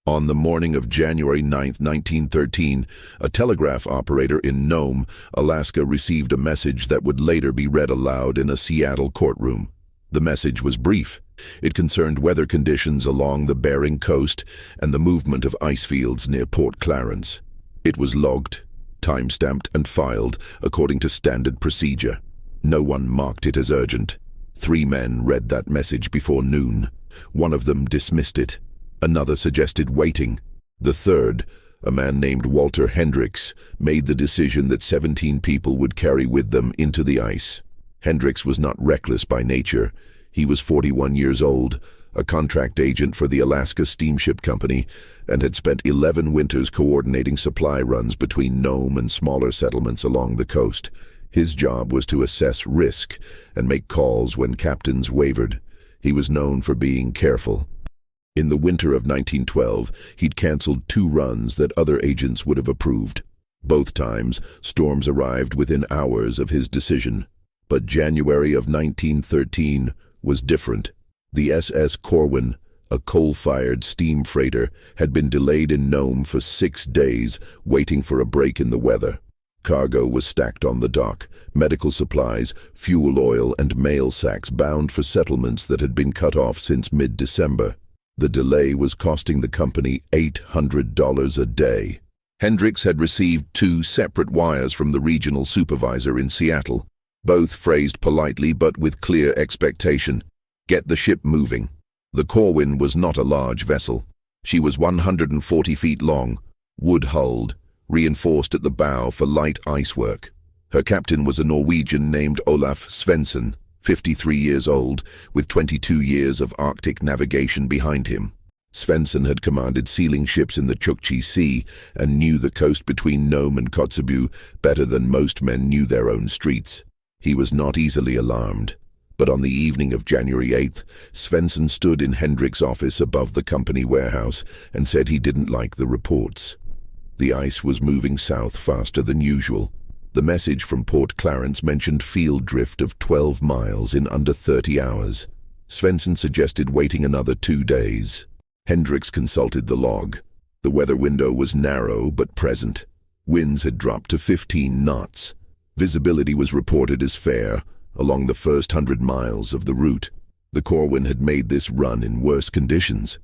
On the morning of January 9, 1913, a telegraph operator in Nome, Alaska received a message that would later be read aloud in a Seattle courtroom. The message was brief. It concerned weather conditions along the Bering Coast and the movement of ice fields near Port Clarence. It was logged, time-stamped and filed according to standard procedure. No one marked it as urgent. 3 men read that message before noon. One of them dismissed it. Another suggested waiting. The third, a man named Walter Hendricks, made the decision that 17 people would carry with them into the ice. Hendricks was not reckless by nature. He was 41 years old, a contract agent for the Alaska Steamship Company, and had spent 11 winters coordinating supply runs between Nome and smaller settlements along the coast. His job was to assess risk and make calls when captains wavered. He was known for being careful. In the winter of 1912, he'd canceled 2 runs that other agents would have approved. Both times, storms arrived within hours of his decision. But January of 1913 was different. The SS Corwin, a coal-fired steam freighter, had been delayed in Nome for 6 days, waiting for a break in the weather. Cargo was stacked on the dock, medical supplies, fuel oil, and mail sacks bound for settlements that had been cut off since mid-December. The delay was costing the company $800 a day. Hendricks had received 2 separate wires from the regional supervisor in Seattle, both phrased politely but with clear expectation. Get the ship moving. The Corwin was not a large vessel. She was 140 feet long, wood-hulled, reinforced at the bow for light ice work. Her captain was a Norwegian named Olaf Svensson, 53 years old, with 22 years of Arctic navigation behind him. Svensson had commanded sealing ships in the Chukchi Sea and knew the coast between Nome and Kotzebue better than most men knew their own streets. He was not easily alarmed. But on the evening of January 8th, Svensson stood in Hendricks' office above the company warehouse and said he didn't like the reports. The ice was moving south faster than usual. The message from Port Clarence mentioned field drift of 12 miles in under 30 hours. Svensson suggested waiting another 2 days. Hendricks consulted the log. The weather window was narrow but present. Winds had dropped to 15 knots. Visibility was reported as fair along the first 100 miles of the route. The Corwin had made this run in worse conditions.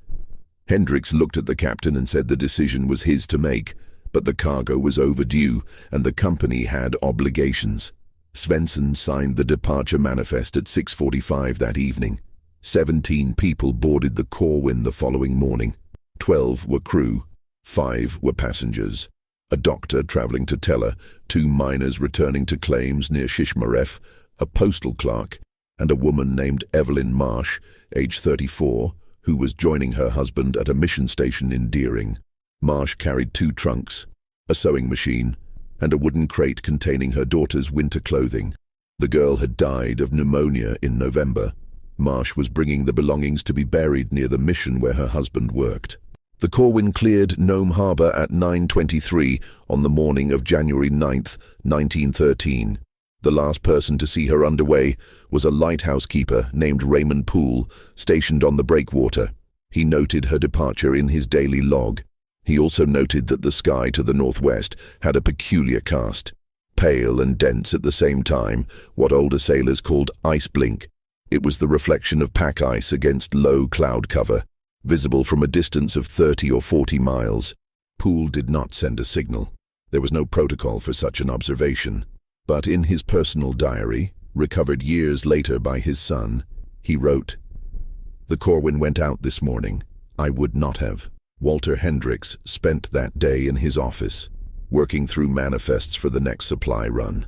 Hendricks looked at the captain and said the decision was his to make, but the cargo was overdue and the company had obligations. Svensson signed the departure manifest at 6:45 that evening. 17 people boarded the Corwin the following morning. 12 were crew, 5 were passengers. A doctor traveling to Tella, 2 miners returning to claims near Shishmaref, a postal clerk, and a woman named Evelyn Marsh, age 34, who was joining her husband at a mission station in Deering. Marsh carried 2 trunks, a sewing machine, and a wooden crate containing her daughter's winter clothing. The girl had died of pneumonia in November. Marsh was bringing the belongings to be buried near the mission where her husband worked. The Corwin cleared Nome Harbor at 9:23 on the morning of January 9th, 1913. The last person to see her underway was a lighthouse keeper named Raymond Poole, stationed on the breakwater. He noted her departure in his daily log. He also noted that the sky to the northwest had a peculiar cast, pale and dense at the same time, what older sailors called ice blink. It was the reflection of pack ice against low cloud cover, visible from a distance of 30 or 40 miles. Poole did not send a signal. There was no protocol for such an observation. But in his personal diary, recovered years later by his son, he wrote, "The Corwin went out this morning. I would not have." Walter Hendricks spent that day in his office, working through manifests for the next supply run.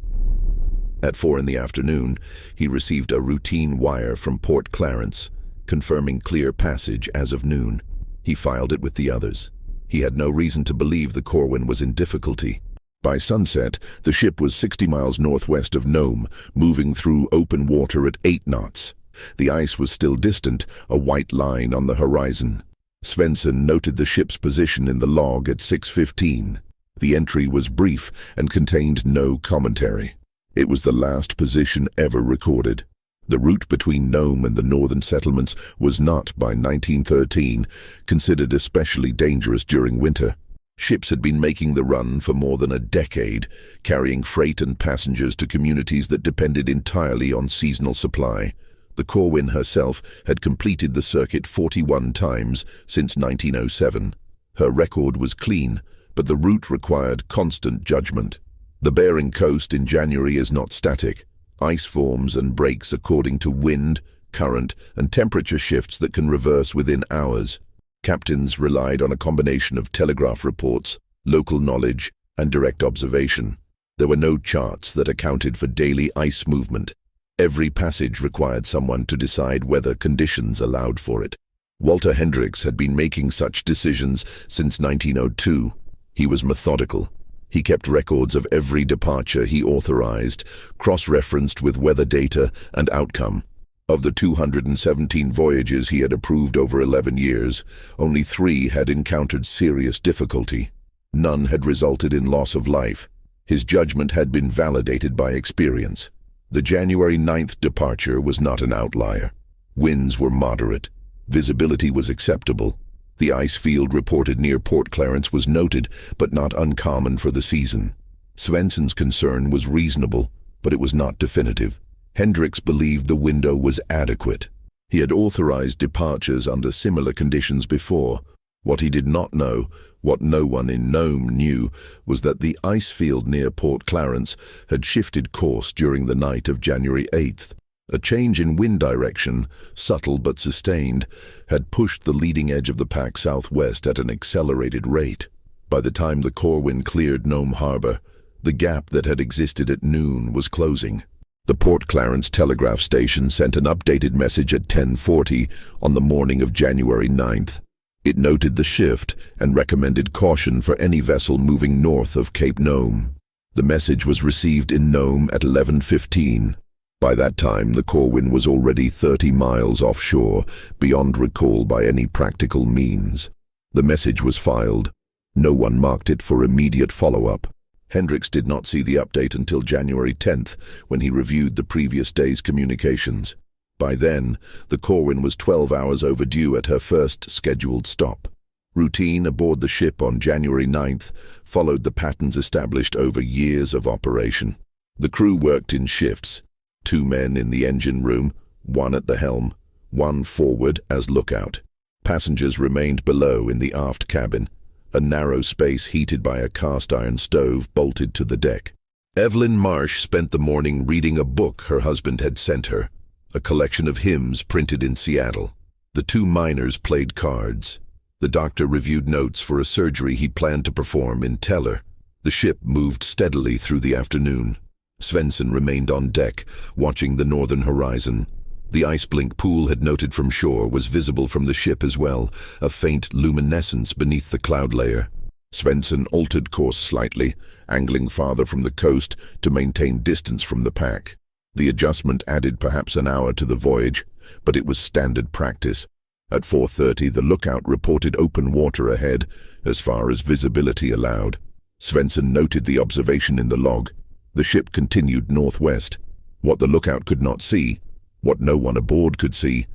At 4 in the afternoon, he received a routine wire from Port Clarence, confirming clear passage as of noon. He filed it with the others. He had no reason to believe the Corwin was in difficulty. By sunset, the ship was 60 miles northwest of Nome, moving through open water at 8 knots. The ice was still distant, a white line on the horizon. Svensson noted the ship's position in the log at 6:15. The entry was brief and contained no commentary. It was the last position ever recorded. The route between Nome and the northern settlements was not, by 1913, considered especially dangerous during winter. Ships had been making the run for more than a decade, carrying freight and passengers to communities that depended entirely on seasonal supply. The Corwin herself had completed the circuit 41 times since 1907. Her record was clean, but the route required constant judgment. The Bering Coast in January is not static. Ice forms and breaks according to wind, current, and temperature shifts that can reverse within hours. Captains relied on a combination of telegraph reports, local knowledge, and direct observation. There were no charts that accounted for daily ice movement. Every passage required someone to decide whether conditions allowed for it. Walter Hendricks had been making such decisions since 1902. He was methodical. He kept records of every departure he authorized, cross-referenced with weather data and outcome. Of the 217 voyages he had approved over 11 years, only 3 had encountered serious difficulty. None had resulted in loss of life. His judgment had been validated by experience. The January 9th departure was not an outlier. Winds were moderate. Visibility was acceptable. The ice field reported near Port Clarence was noted, but not uncommon for the season. Svensson's concern was reasonable, but it was not definitive. Hendricks believed the window was adequate. He had authorized departures under similar conditions before. What he did not know, what no one in Nome knew, was that the ice field near Port Clarence had shifted course during the night of January 8th. A change in wind direction, subtle but sustained, had pushed the leading edge of the pack southwest at an accelerated rate. By the time the Corwin cleared Nome Harbor, the gap that had existed at noon was closing. The Port Clarence telegraph station sent an updated message at 10:40 on the morning of January 9th. It noted the shift and recommended caution for any vessel moving north of Cape Nome. The message was received in Nome at 11:15. By that time, the Corwin was already 30 miles offshore, beyond recall by any practical means. The message was filed. No one marked it for immediate follow-up. Hendricks did not see the update until January 10th, when he reviewed the previous day's communications. By then, the Corwin was 12 hours overdue at her first scheduled stop. Routine aboard the ship on January 9th followed the patterns established over years of operation. The crew worked in shifts. 2 men in the engine room, 1 at the helm, 1 forward as lookout. Passengers remained below in the aft cabin, a narrow space heated by a cast-iron stove bolted to the deck. Evelyn Marsh spent the morning reading a book her husband had sent her, a collection of hymns printed in Seattle. The 2 miners played cards. The doctor reviewed notes for a surgery he planned to perform in Teller. The ship moved steadily through the afternoon. Svensson remained on deck, watching the northern horizon. The ice blink Poole had noted from shore was visible from the ship as well, a faint luminescence beneath the cloud layer. Svensson altered course slightly, angling farther from the coast to maintain distance from the pack. The adjustment added perhaps an hour to the voyage, but it was standard practice. At 4:30, the lookout reported open water ahead, as far as visibility allowed. Svensson noted the observation in the log. The ship continued northwest. What the lookout could not see, what no one aboard could see,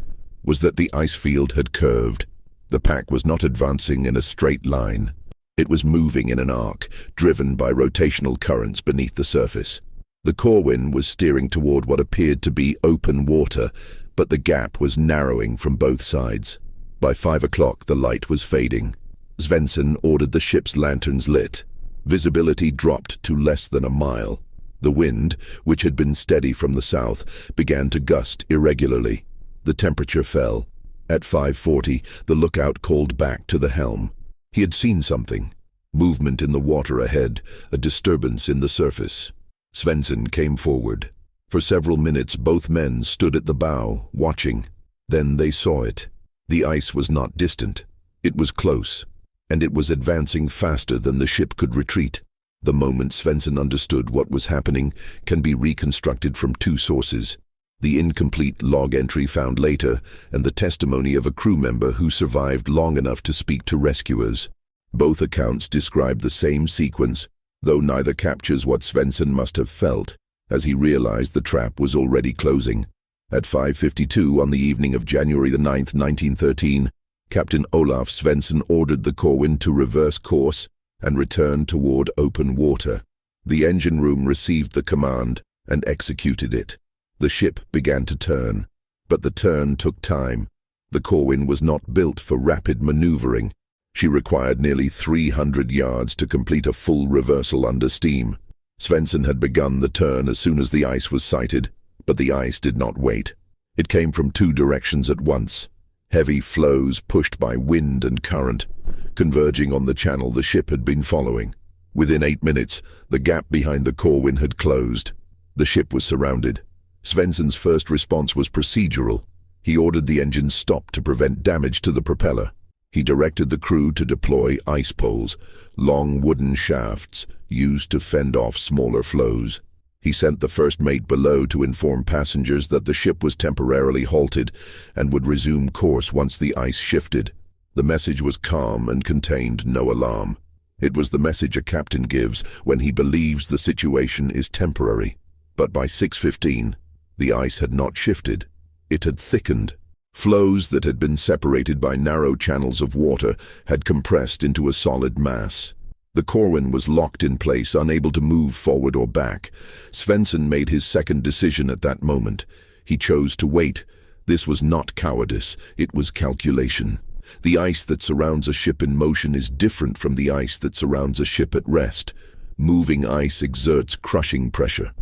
was that the ice field had curved. The pack was not advancing in a straight line. It was moving in an arc, driven by rotational currents beneath the surface. The Corwin was steering toward what appeared to be open water, but the gap was narrowing from both sides. By 5 o'clock, the light was fading. Svensson ordered the ship's lanterns lit. Visibility dropped to less than a mile. The wind, which had been steady from the south, began to gust irregularly. The temperature fell. At 5:40, the lookout called back to the helm. He had seen something. Movement in the water ahead, a disturbance in the surface. Svensson came forward. For several minutes, both men stood at the bow, watching. Then they saw it. The ice was not distant. It was close, and it was advancing faster than the ship could retreat. The moment Svensson understood what was happening can be reconstructed from 2 sources: the incomplete log entry found later and the testimony of a crew member who survived long enough to speak to rescuers. Both accounts describe the same sequence, though neither captures what Svensson must have felt as he realized the trap was already closing. At 5:52 on the evening of January the 9th, 1913, Captain Olaf Svensson ordered the Corwin to reverse course and return toward open water. The engine room received the command and executed it. The ship began to turn, but the turn took time. The Corwin was not built for rapid maneuvering. She required nearly 300 yards to complete a full reversal under steam. Svensson had begun the turn as soon as the ice was sighted, but the ice did not wait. It came from two directions at once. Heavy floes pushed by wind and current, converging on the channel the ship had been following. Within 8 minutes, the gap behind the Corwin had closed. The ship was surrounded. Svensson's first response was procedural. He ordered the engine stopped to prevent damage to the propeller. He directed the crew to deploy ice poles, long wooden shafts used to fend off smaller floes. He sent the first mate below to inform passengers that the ship was temporarily halted and would resume course once the ice shifted. The message was calm and contained no alarm. It was the message a captain gives when he believes the situation is temporary. But by 6:15, the ice had not shifted. It had thickened. Floes that had been separated by narrow channels of water had compressed into a solid mass. The Corwin was locked in place, unable to move forward or back. Svensson made his second decision at that moment. He chose to wait. This was not cowardice, it was calculation. The ice that surrounds a ship in motion is different from the ice that surrounds a ship at rest. Moving ice exerts crushing pressure.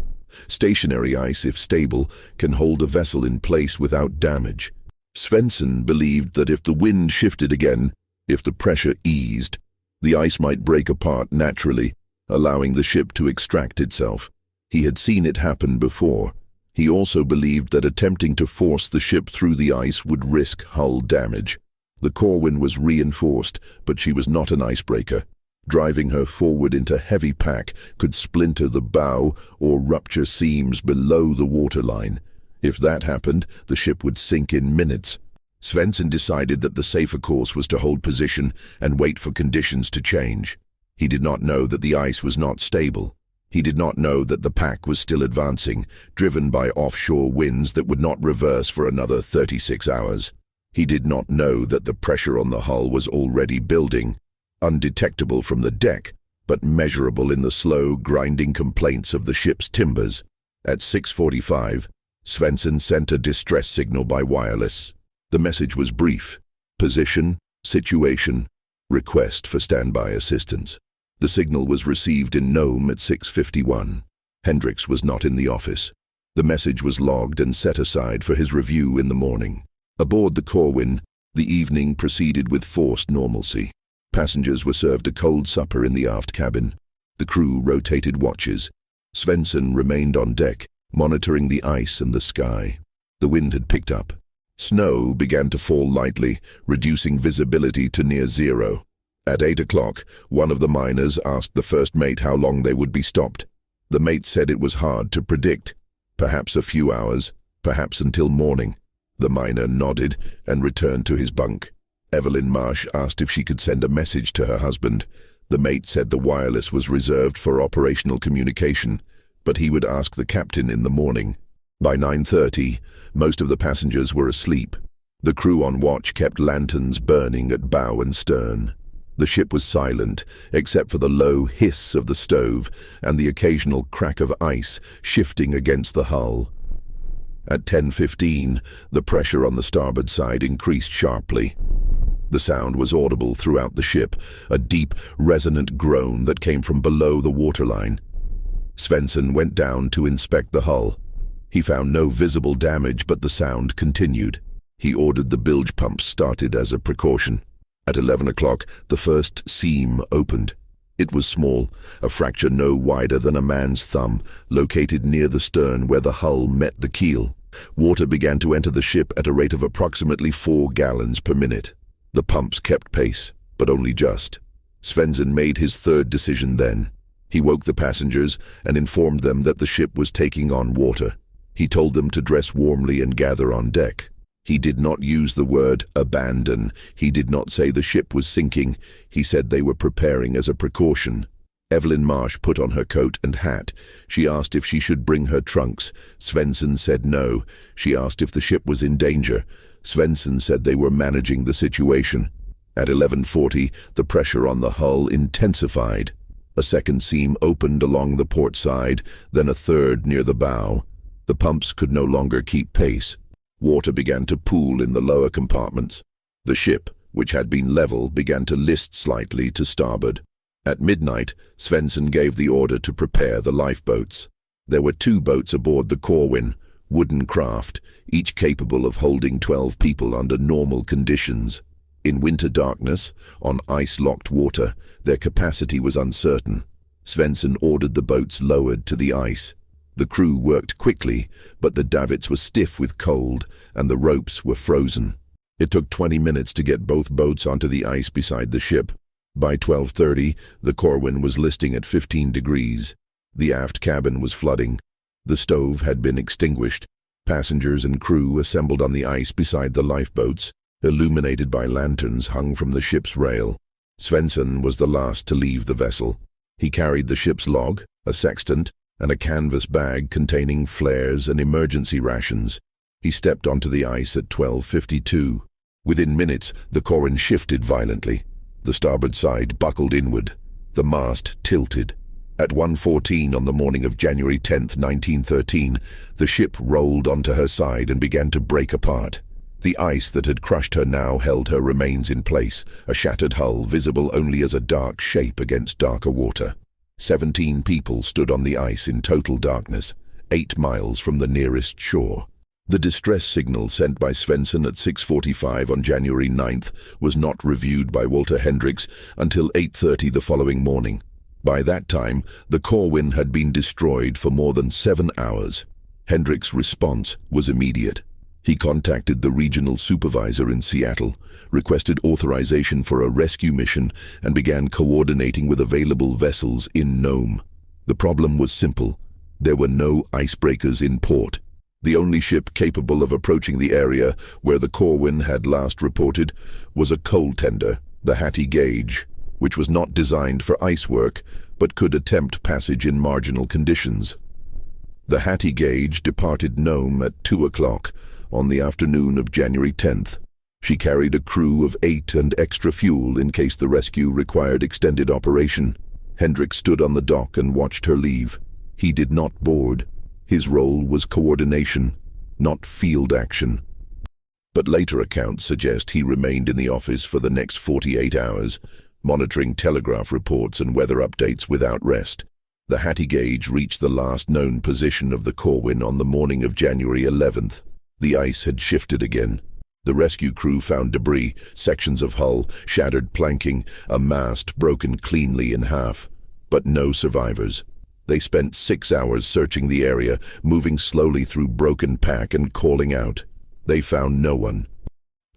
Stationary ice, if stable, can hold a vessel in place without damage. Svensson believed that if the wind shifted again, if the pressure eased, the ice might break apart naturally, allowing the ship to extract itself. He had seen it happen before. He also believed that attempting to force the ship through the ice would risk hull damage. The Corwin was reinforced, but she was not an icebreaker. Driving her forward into heavy pack could splinter the bow or rupture seams below the waterline. If that happened, the ship would sink in minutes. Svensson decided that the safer course was to hold position and wait for conditions to change. He did not know that the ice was not stable. He did not know that the pack was still advancing, driven by offshore winds that would not reverse for another 36 hours. He did not know that the pressure on the hull was already building, undetectable from the deck, but measurable in the slow, grinding complaints of the ship's timbers. At 6:45, Svensson sent a distress signal by wireless. The message was brief: position, situation, request for standby assistance. The signal was received in Nome at 6:51. Hendricks was not in the office. The message was logged and set aside for his review in the morning. Aboard the Corwin, the evening proceeded with forced normalcy. Passengers were served a cold supper in the aft cabin. The crew rotated watches. Svensson remained on deck, monitoring the ice and the sky. The wind had picked up. Snow began to fall lightly, reducing visibility to near zero. At 8 o'clock, one of the miners asked the first mate how long they would be stopped. The mate said it was hard to predict. Perhaps a few hours, perhaps until morning. The miner nodded and returned to his bunk. Evelyn Marsh asked if she could send a message to her husband. The mate said the wireless was reserved for operational communication, but he would ask the captain in the morning. By 9:30, most of the passengers were asleep. The crew on watch kept lanterns burning at bow and stern. The ship was silent, except for the low hiss of the stove and the occasional crack of ice shifting against the hull. At 10:15, the pressure on the starboard side increased sharply. The sound was audible throughout the ship, a deep, resonant groan that came from below the waterline. Svensson went down to inspect the hull. He found no visible damage, but the sound continued. He ordered the bilge pumps started as a precaution. At 11 o'clock, the first seam opened. It was small, a fracture no wider than a man's thumb, located near the stern where the hull met the keel. Water began to enter the ship at a rate of approximately 4 gallons per minute. The pumps kept pace, but only just. Svensson made his third decision then. He woke the passengers and informed them that the ship was taking on water. He told them to dress warmly and gather on deck. He did not use the word abandon. He did not say the ship was sinking. He said they were preparing as a precaution. Evelyn Marsh put on her coat and hat. She asked if she should bring her trunks. Svensson said no. She asked if the ship was in danger. Svensson said they were managing the situation. At 11:40, the pressure on the hull intensified. A second seam opened along the port side, then a third near the bow. The pumps could no longer keep pace. Water began to pool in the lower compartments. The ship, which had been level, began to list slightly to starboard. At midnight, Svensson gave the order to prepare the lifeboats. There were 2 boats aboard the Corwin, wooden craft, each capable of holding 12 people under normal conditions. In winter darkness, on ice-locked water, their capacity was uncertain. Svensson ordered the boats lowered to the ice. The crew worked quickly, but the davits were stiff with cold, and the ropes were frozen. It took 20 minutes to get both boats onto the ice beside the ship. By 12:30, the Corwin was listing at 15 degrees. The aft cabin was flooding. The stove had been extinguished. Passengers and crew assembled on the ice beside the lifeboats, illuminated by lanterns hung from the ship's rail. Svensson was the last to leave the vessel. He carried the ship's log, a sextant, and a canvas bag containing flares and emergency rations. He stepped onto the ice at 12:52. Within minutes, the Corwin shifted violently. The starboard side buckled inward. The mast tilted. At 1:14 on the morning of January 10, 1913, the ship rolled onto her side and began to break apart. The ice that had crushed her now held her remains in place, a shattered hull visible only as a dark shape against darker water. 17 people stood on the ice in total darkness, 8 miles from the nearest shore. The distress signal sent by Svensson at 6:45 on January 9th was not reviewed by Walter Hendricks until 8:30 the following morning. By that time, the Corwin had been destroyed for more than 7 hours. Hendricks' response was immediate. He contacted the regional supervisor in Seattle, requested authorization for a rescue mission, and began coordinating with available vessels in Nome. The problem was simple. There were no icebreakers in port. The only ship capable of approaching the area where the Corwin had last reported was a coal tender, the Hattie Gage, which was not designed for ice work, but could attempt passage in marginal conditions. The Hattie Gage departed Nome at 2 o'clock on the afternoon of January 10th. She carried a crew of 8 and extra fuel in case the rescue required extended operation. Hendricks stood on the dock and watched her leave. He did not board. His role was coordination, not field action. But later accounts suggest he remained in the office for the next 48 hours, monitoring telegraph reports and weather updates without rest. The Hattie Gage reached the last known position of the Corwin on the morning of January 11th. The ice had shifted again. The rescue crew found debris, sections of hull, shattered planking, a mast broken cleanly in half. But no survivors. They spent 6 hours searching the area, moving slowly through broken pack and calling out. They found no one.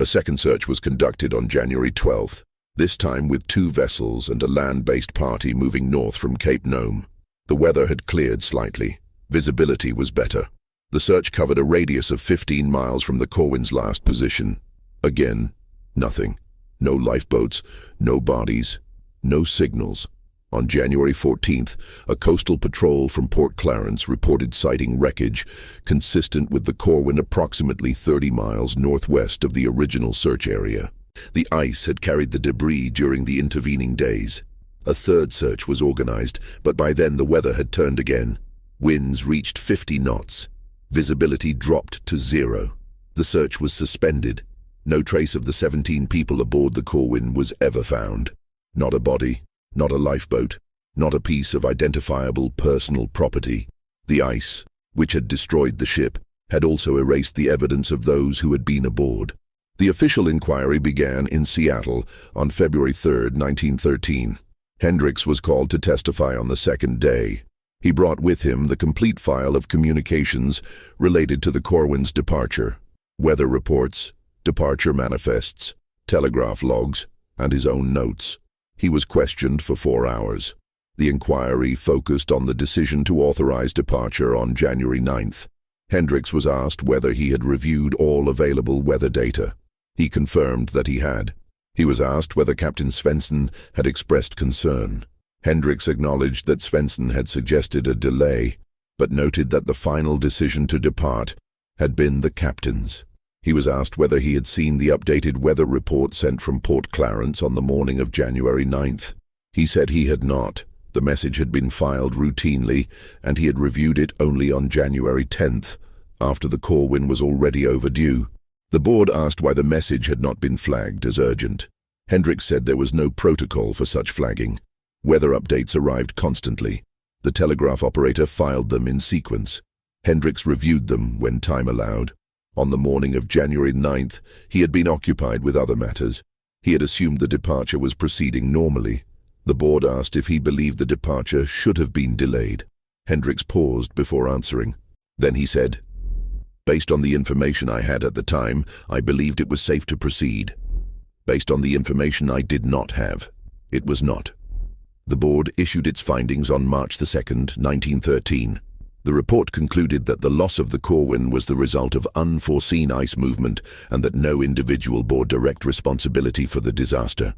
A second search was conducted on January 12th, this time with 2 vessels and a land-based party moving north from Cape Nome. The weather had cleared slightly. Visibility was better. The search covered a radius of 15 miles from the Corwin's last position. Again, nothing. No lifeboats, no bodies, no signals. On January 14th, a coastal patrol from Port Clarence reported sighting wreckage consistent with the Corwin approximately 30 miles northwest of the original search area. The ice had carried the debris during the intervening days. A third search was organized, but by then the weather had turned again. Winds reached 50 knots. Visibility dropped to 0. The search was suspended. No trace of the 17 people aboard the Corwin was ever found. Not a body, not a lifeboat, not a piece of identifiable personal property. The ice, which had destroyed the ship, had also erased the evidence of those who had been aboard. The official inquiry began in Seattle on February 3, 1913. Hendricks was called to testify on the second day. He brought with him the complete file of communications related to the Corwin's departure, weather reports, departure manifests, telegraph logs, and his own notes. He was questioned for 4 hours. The inquiry focused on the decision to authorize departure on January 9th. Hendricks was asked whether he had reviewed all available weather data. He confirmed that he had. He was asked whether Captain Svensson had expressed concern. Hendricks acknowledged that Svensson had suggested a delay, but noted that the final decision to depart had been the captain's. He was asked whether he had seen the updated weather report sent from Port Clarence on the morning of January 9th. He said he had not. The message had been filed routinely, and he had reviewed it only on January 10th, after the Corwin was already overdue. The board asked why the message had not been flagged as urgent. Hendricks said there was no protocol for such flagging. Weather updates arrived constantly. The telegraph operator filed them in sequence. Hendricks reviewed them when time allowed. On the morning of January 9th, he had been occupied with other matters. He had assumed the departure was proceeding normally. The board asked if he believed the departure should have been delayed. Hendricks paused before answering. Then he said, "Based on the information I had at the time, I believed it was safe to proceed. Based on the information I did not have, it was not." The board issued its findings on March 2nd, 1913. The report concluded that the loss of the Corwin was the result of unforeseen ice movement and that no individual bore direct responsibility for the disaster.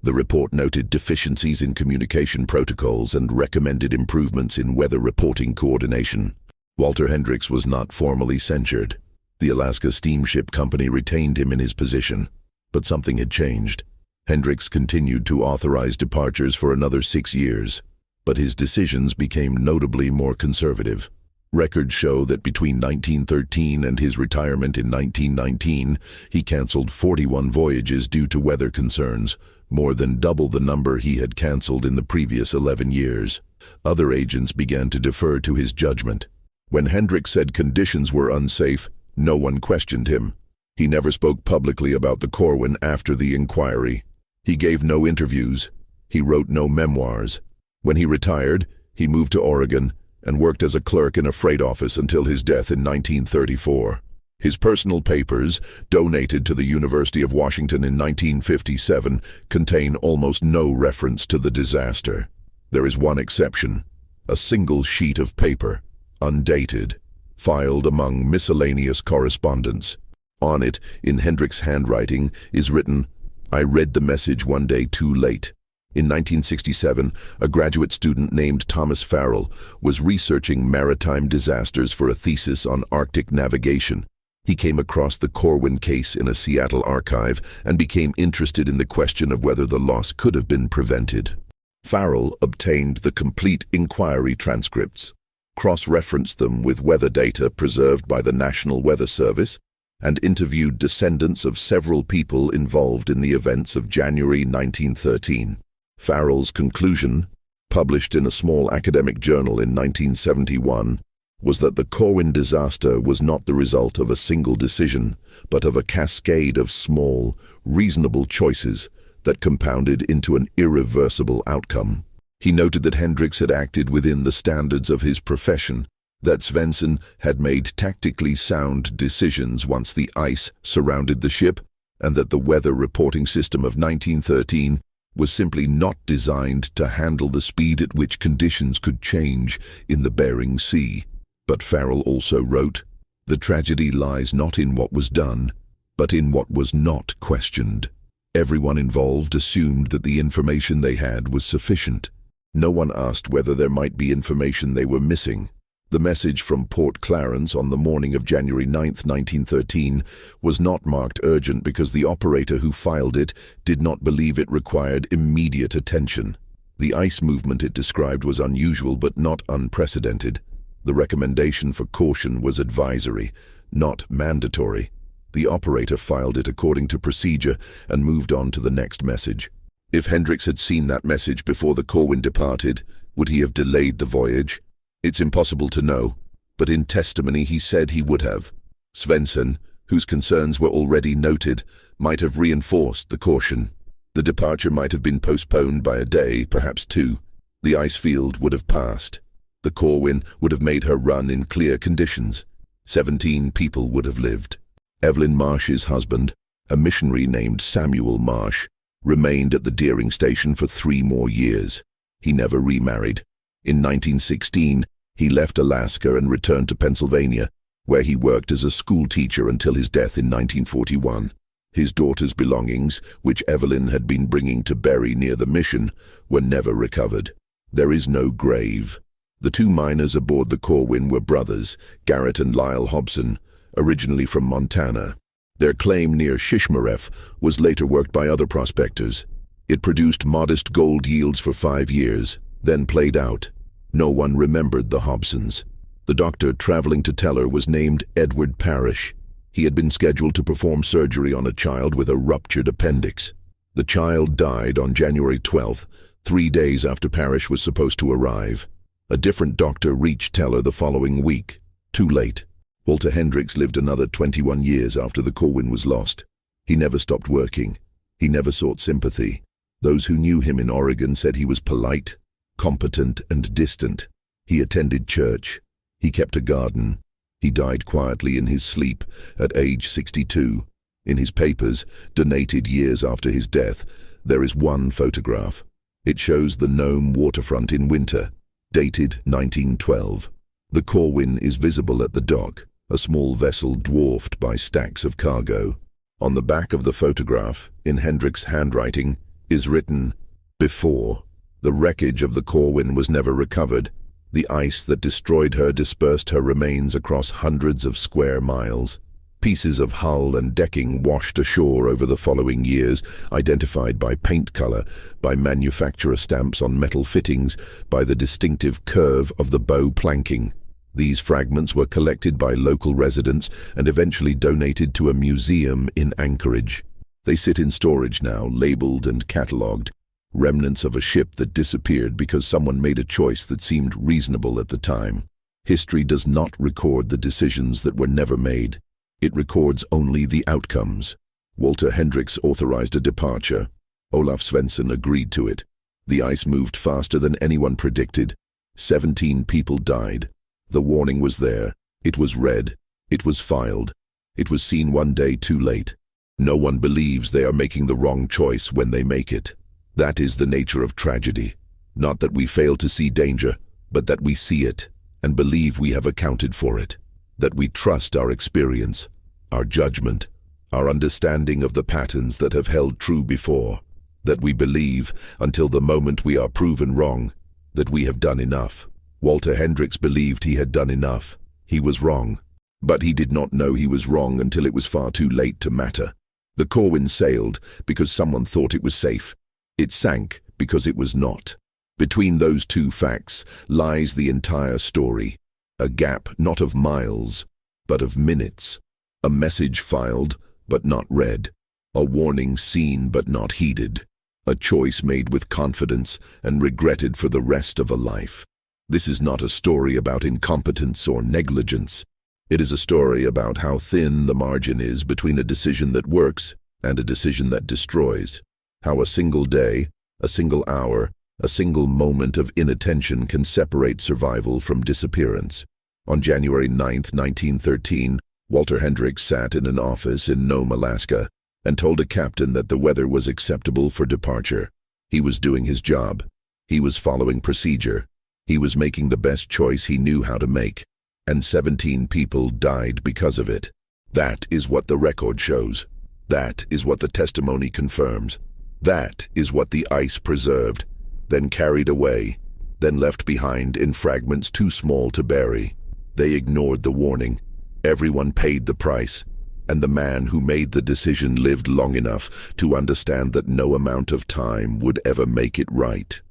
The report noted deficiencies in communication protocols and recommended improvements in weather reporting coordination. Walter Hendricks was not formally censured. The Alaska Steamship Company retained him in his position, but something had changed. Hendricks continued to authorize departures for another 6 years, but his decisions became notably more conservative. Records show that between 1913 and his retirement in 1919, he canceled 41 voyages due to weather concerns, more than double the number he had canceled in the previous 11 years. Other agents began to defer to his judgment. When Hendricks said conditions were unsafe, no one questioned him. He never spoke publicly about the Corwin after the inquiry. He gave no interviews. He wrote no memoirs. When he retired, he moved to Oregon and worked as a clerk in a freight office until his death in 1934. His personal papers, donated to the University of Washington in 1957, contain almost no reference to the disaster. There is one exception: a single sheet of paper, undated, filed among miscellaneous correspondence. On it, in Hendricks' handwriting, is written, "I read the message one day too late." In 1967, a graduate student named Thomas Farrell was researching maritime disasters for a thesis on Arctic navigation. He came across the Corwin case in a Seattle archive and became interested in the question of whether the loss could have been prevented. Farrell obtained the complete inquiry transcripts, cross-referenced them with weather data preserved by the National Weather Service, and interviewed descendants of several people involved in the events of January 1913. Farrell's conclusion, published in a small academic journal in 1971, was that the Corwin disaster was not the result of a single decision, but of a cascade of small, reasonable choices that compounded into an irreversible outcome. He noted that Hendricks had acted within the standards of his profession, that Svensson had made tactically sound decisions once the ice surrounded the ship, and that the weather reporting system of 1913 was simply not designed to handle the speed at which conditions could change in the Bering Sea. But Farrell also wrote, "The tragedy lies not in what was done, but in what was not questioned." Everyone involved assumed that the information they had was sufficient. No one asked whether there might be information they were missing. The message from Port Clarence on the morning of January 9th, 1913, was not marked urgent because the operator who filed it did not believe it required immediate attention. The ice movement it described was unusual but not unprecedented. The recommendation for caution was advisory, not mandatory. The operator filed it according to procedure and moved on to the next message. If Hendricks had seen that message before the Corwin departed, would he have delayed the voyage? It's impossible to know, but in testimony he said he would have. Svensson, whose concerns were already noted, might have reinforced the caution. The departure might have been postponed by a day, perhaps 2. The ice field would have passed. The Corwin would have made her run in clear conditions. 17 people would have lived. Evelyn Marsh's husband, a missionary named Samuel Marsh, remained at the Deering station for 3 more years. He never remarried. In 1916, he left Alaska and returned to Pennsylvania, where he worked as a school teacher until his death in 1941. His daughter's belongings, which Evelyn had been bringing to bury near the mission, were never recovered. There is no grave. The two miners aboard the Corwin were brothers, Garrett and Lyle Hobson, originally from Montana. Their claim near Shishmaref was later worked by other prospectors. It produced modest gold yields for 5 years, then played out. No one remembered the Hobsons. The doctor traveling to Teller was named Edward Parrish. He had been scheduled to perform surgery on a child with a ruptured appendix. The child died on January 12th, 3 days after Parrish was supposed to arrive. A different doctor reached Teller the following week. Too late. Walter Hendricks lived another 21 years after the Corwin was lost. He never stopped working. He never sought sympathy. Those who knew him in Oregon said he was polite, competent, and distant. He attended church. He kept a garden. He died quietly in his sleep at age 62. In his papers, donated years after his death, there is one photograph. It shows the Nome waterfront in winter, dated 1912. The Corwin is visible at the dock, a small vessel dwarfed by stacks of cargo. On the back of the photograph, in Hendricks' handwriting, is written, "Before." The wreckage of the Corwin was never recovered. The ice that destroyed her dispersed her remains across hundreds of square miles. Pieces of hull and decking washed ashore over the following years, identified by paint color, by manufacturer stamps on metal fittings, by the distinctive curve of the bow planking. These fragments were collected by local residents and eventually donated to a museum in Anchorage. They sit in storage now, labeled and catalogued, remnants of a ship that disappeared because someone made a choice that seemed reasonable at the time. History does not record the decisions that were never made. It records only the outcomes. Walter Hendricks authorized a departure. Olaf Svensson agreed to it. The ice moved faster than anyone predicted. 17 people died. The warning was there. It was read. It was filed. It was seen one day too late. No one believes they are making the wrong choice when they make it. That is the nature of tragedy. Not that we fail to see danger, but that we see it and believe we have accounted for it. That we trust our experience, our judgment, our understanding of the patterns that have held true before. That we believe, until the moment we are proven wrong, that we have done enough. Walter Hendricks believed he had done enough. He was wrong. But he did not know he was wrong until it was far too late to matter. The Corwin sailed because someone thought it was safe. It sank because it was not. Between those two facts lies the entire story. A gap not of miles, but of minutes. A message filed, but not read. A warning seen, but not heeded. A choice made with confidence and regretted for the rest of a life. This is not a story about incompetence or negligence. It is a story about how thin the margin is between a decision that works and a decision that destroys. How a single day, a single hour, a single moment of inattention can separate survival from disappearance. On January 9, 1913, Walter Hendricks sat in an office in Nome, Alaska, and told a captain that the weather was acceptable for departure. He was doing his job. He was following procedure. He was making the best choice he knew how to make. And 17 people died because of it. That is what the record shows. That is what the testimony confirms. That is what the ice preserved, then carried away, then left behind in fragments too small to bury. They ignored the warning. Everyone paid the price, and the man who made the decision lived long enough to understand that no amount of time would ever make it right.